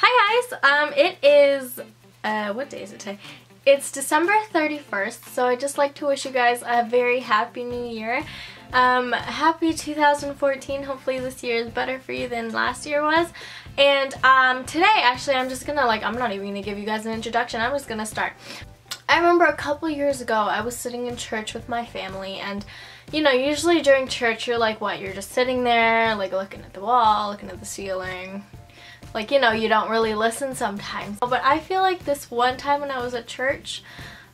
Hi guys, it is, what day is it today? It's December 31st, so I'd just like to wish you guys a very happy new year. Happy 2014, hopefully this year is better for you than last year was. And today, actually, I'm just gonna, I'm not even gonna give you guys an introduction, I'm just gonna start. I remember a couple years ago, I was sitting in church with my family, and you know, usually during church, you're like, what, you're just sitting there, like looking at the wall, looking at the ceiling. Like, you know, you don't really listen sometimes. But I feel like this one time when I was at church,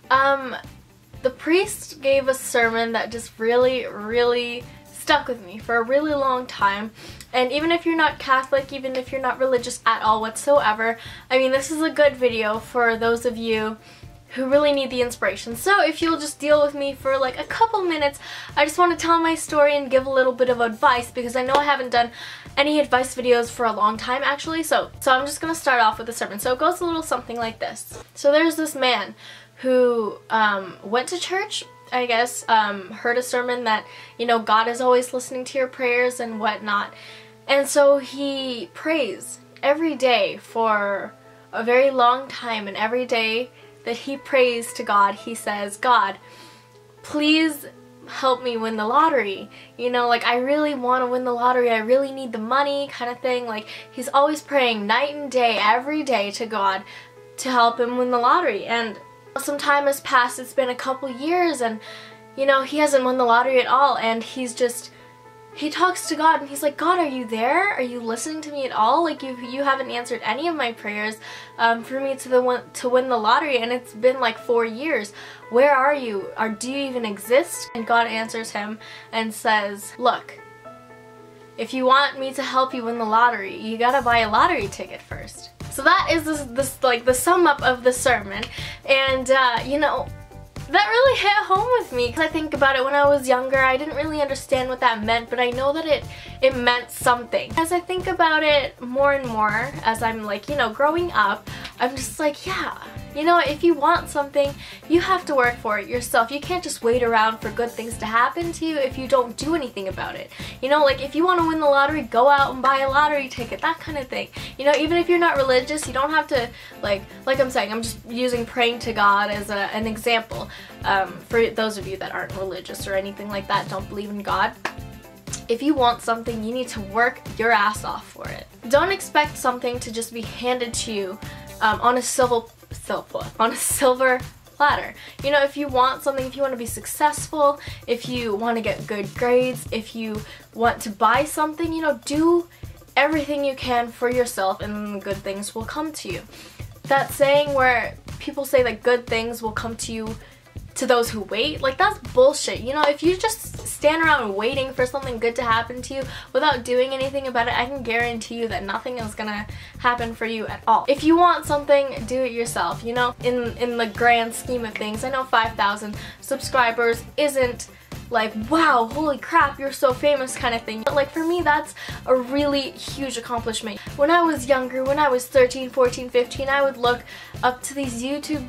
the priest gave a sermon that just really stuck with me for a really long time. And even if you're not Catholic, even if you're not religious at all whatsoever, I mean, this is a good video for those of you who really need the inspiration. So if you'll just deal with me for like a couple minutes, I just want to tell my story and give a little bit of advice, because I know I haven't done any advice videos for a long time actually. So I'm just gonna start off with the sermon. So it goes a little something like this. So there's this man who went to church, I guess, heard a sermon that, you know, God is always listening to your prayers and whatnot. And so he prays every day for a very long time, and every day that he prays to God, he says, God, please help me win the lottery. You know, like, I really want to win the lottery, I really need the money, kind of thing. Like, he's always praying night and day, every day, to God to help him win the lottery. And some time has passed, it's been a couple years, and you know, he hasn't won the lottery at all. And he talks to God and he's like, God, are you there? Are you listening to me at all? Like, you haven't answered any of my prayers for me to win the lottery, and it's been like 4 years. Where are you? Do you even exist? And God answers him and says, look, if you want me to help you win the lottery, you gotta buy a lottery ticket first. So that is this like the sum up of the sermon. And you know, that really hit home with me, because I think about it, when I was younger, I didn't really understand what that meant, but I know that it meant something. As I think about it more and more, as I'm like, you know, growing up, I'm just like, yeah, you know, if you want something, you have to work for it yourself. You can't just wait around for good things to happen to you if you don't do anything about it. You know, like, if you want to win the lottery, go out and buy a lottery ticket, that kind of thing. You know, even if you're not religious, you don't have to, like I'm saying, I'm just using praying to God as an example. For those of you that aren't religious or anything like that, don't believe in God, if you want something, you need to work your ass off for it. Don't expect something to just be handed to you on a silver platter. You know, if you want something, if you want to be successful, if you want to get good grades, if you want to buy something, you know, do everything you can for yourself and good things will come to you. That saying where people say that good things will come to you to those who wait, like, that's bullshit. You know, if you just stand around waiting for something good to happen to you without doing anything about it, I can guarantee you that nothing is gonna happen for you at all. If you want something, do it yourself. You know, in the grand scheme of things, I know 5,000 subscribers isn't like, wow, holy crap, you're so famous kind of thing. But like, for me, that's a really huge accomplishment. When I was younger, when I was 13, 14, 15, I would look up to these YouTube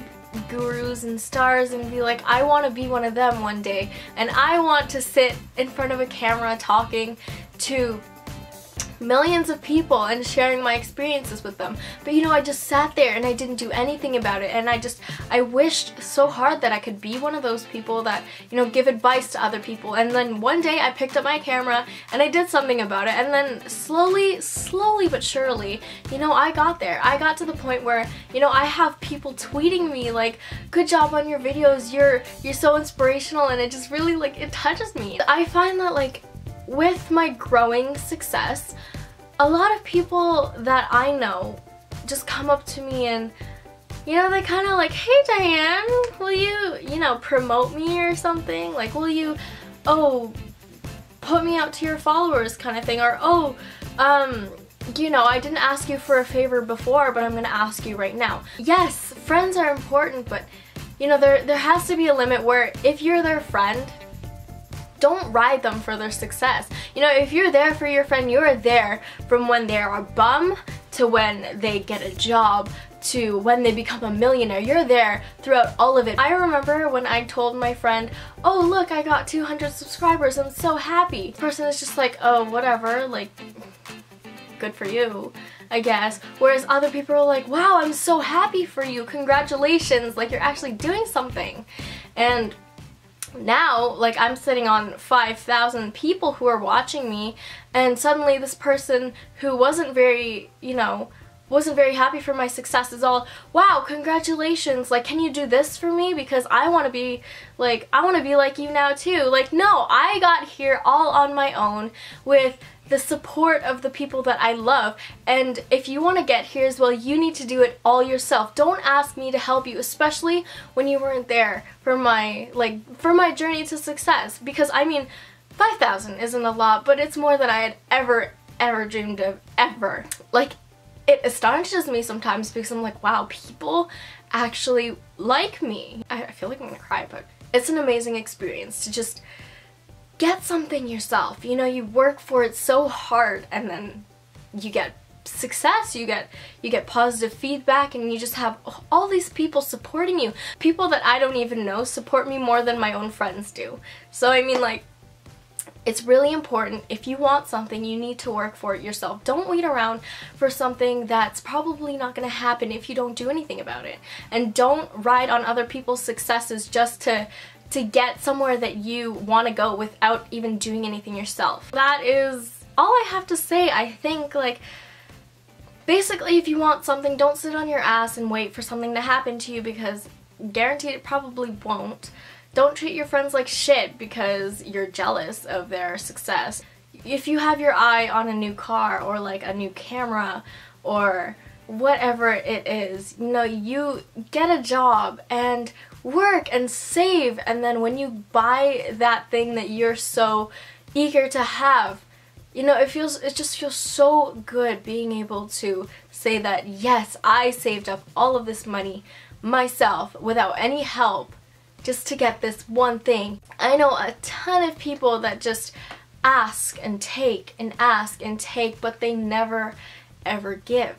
gurus and stars and be like, I want to be one of them one day, and I want to sit in front of a camera talking to millions of people and sharing my experiences with them. But you know, I just sat there and I didn't do anything about it, and I wished so hard that I could be one of those people that, you know, give advice to other people. And then one day I picked up my camera and I did something about it, and then slowly but surely, you know, I got there. I got to the point where, you know, I have people tweeting me like, good job on your videos, you're so inspirational, and it just really, like, it touches me. I find that, like, with my growing success, a lot of people that I know just come up to me and, you know, they kind of like, hey Diane, will you know, promote me or something? Like, will you, put me out to your followers kind of thing? Or, you know, I didn't ask you for a favor before, but I'm gonna ask you right now. Yes, friends are important, but, you know, there has to be a limit where if you're their friend, don't ride them for their success. You know, if you're there for your friend, you're there from when they're a bum to when they get a job to when they become a millionaire. You're there throughout all of it. I remember when I told my friend, oh look, I got 200 subscribers, I'm so happy. The person is just like, oh, whatever, like, good for you, I guess. Whereas other people are like, wow, I'm so happy for you, congratulations, like you're actually doing something. And now, like, I'm sitting on 5,000 people who are watching me, and suddenly this person who wasn't very, you know, wasn't very happy for my success is all, wow, congratulations, like, can you do this for me, because I want to be like you now too. Like, no, I got here all on my own with the support of the people that I love, and if you want to get here as well, you need to do it all yourself. Don't ask me to help you, especially when you weren't there for my journey to success, because I mean, 5,000 isn't a lot, but it's more than I had ever dreamed of, ever. Like, it astonishes me sometimes because I'm like, wow, people actually like me. I feel like I'm gonna cry, but it's an amazing experience to just get something yourself. You know, you work for it so hard, and then you get success, you get positive feedback, and you just have all these people supporting you. People that I don't even know support me more than my own friends do. So I mean, like, it's really important. If you want something, you need to work for it yourself. Don't wait around for something that's probably not going to happen if you don't do anything about it. And don't ride on other people's successes just to get somewhere that you want to go without even doing anything yourself. That is all I have to say. I think, like, basically, if you want something, don't sit on your ass and wait for something to happen to you, because guaranteed it probably won't. Don't treat your friends like shit because you're jealous of their success. If you have your eye on a new car or like a new camera or whatever it is, you know, you get a job and work and save, and then when you buy that thing that you're so eager to have, you know, it just feels so good being able to say that, yes, I saved up all of this money myself without any help just to get this one thing. I know a ton of people that just ask and take and ask and take, but they never ever give.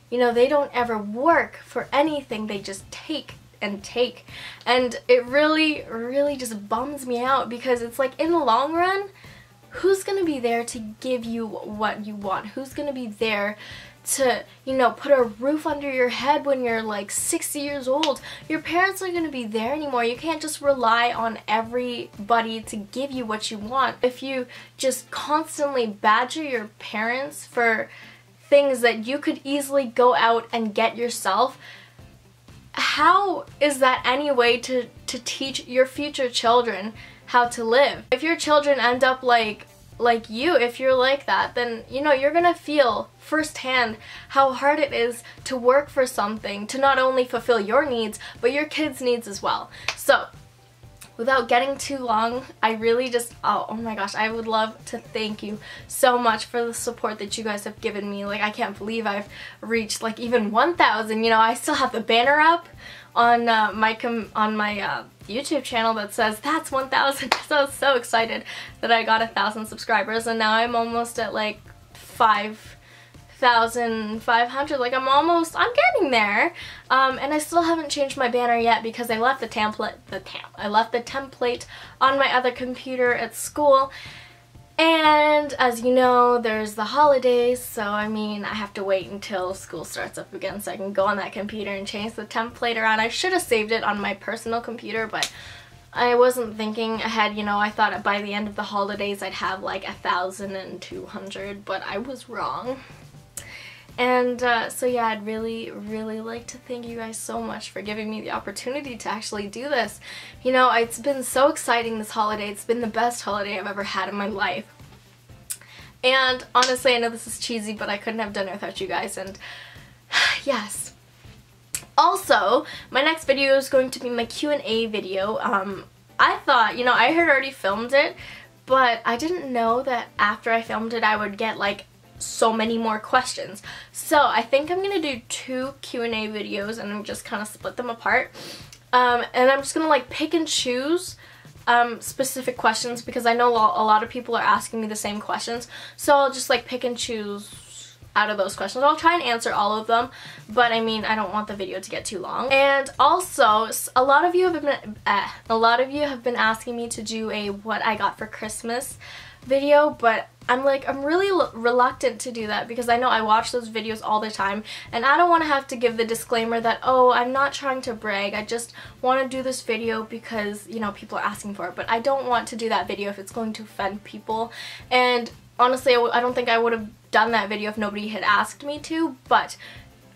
You know, they don't ever work for anything, they just take and take. And it really, really just bums me out, because it's like, in the long run, who's gonna be there to give you what you want? Who's gonna be there to, you know, put a roof under your head when you're like 60 years old? Your parents aren't going to be there anymore. You can't just rely on everybody to give you what you want. If you just constantly badger your parents for things that you could easily go out and get yourself, how is that any way to teach your future children how to live? If your children end up like you, if you're like that, then, you know, you're gonna feel firsthand how hard it is to work for something to not only fulfill your needs, but your kids' needs as well. So, without getting too long, I really just, oh my gosh, I would love to thank you so much for the support that you guys have given me. Like, I can't believe I've reached like even 1,000. You know, I still have the banner up on my YouTube channel that says that's 1,000. So I was so excited that I got 1,000 subscribers, and now I'm almost at like 5,500. Like, I'm getting there. And I still haven't changed my banner yet because I left the template on my other computer at school. And as you know, there's the holidays, so I mean, I have to wait until school starts up again so I can go on that computer and change the template around. I should have saved it on my personal computer, but I wasn't thinking ahead, you know. I thought by the end of the holidays I'd have like 1,200, but I was wrong. And so yeah, I'd really, really like to thank you guys so much for giving me the opportunity to actually do this. You know, it's been so exciting this holiday. It's been the best holiday I've ever had in my life. And honestly, I know this is cheesy, but I couldn't have done it without you guys, and yes. Also, my next video is going to be my Q&A video. I thought, you know, I had already filmed it, but I didn't know that after I filmed it I would get like so many more questions. So I think I'm gonna do 2 Q&A videos, and I'm just kind of split them apart. And I'm just gonna like pick and choose specific questions, because I know a lot of people are asking me the same questions. So I'll just like pick and choose out of those questions. I'll try and answer all of them, but I mean, I don't want the video to get too long. And also, a lot of you have been asking me to do a what I got for Christmas video, but I'm really reluctant to do that because I know I watch those videos all the time, and I don't want to have to give the disclaimer that, oh, I'm not trying to brag, I just want to do this video because, you know, people are asking for it. But I don't want to do that video if it's going to offend people, and honestly I don't think I would have done that video if nobody had asked me to. But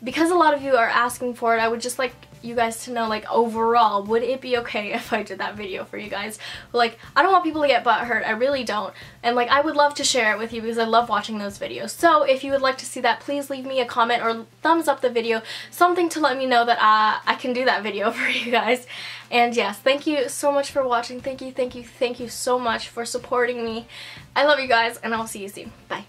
because a lot of you are asking for it, I would just like you guys to know, like, overall, would it be okay if I did that video for you guys? Like, I don't want people to get butthurt, I really don't. And like, I would love to share it with you because I love watching those videos. So if you would like to see that, please leave me a comment or thumbs up the video, something to let me know that I can do that video for you guys. And yes, thank you so much for watching. Thank you so much for supporting me. I love you guys, and I'll see you soon. Bye.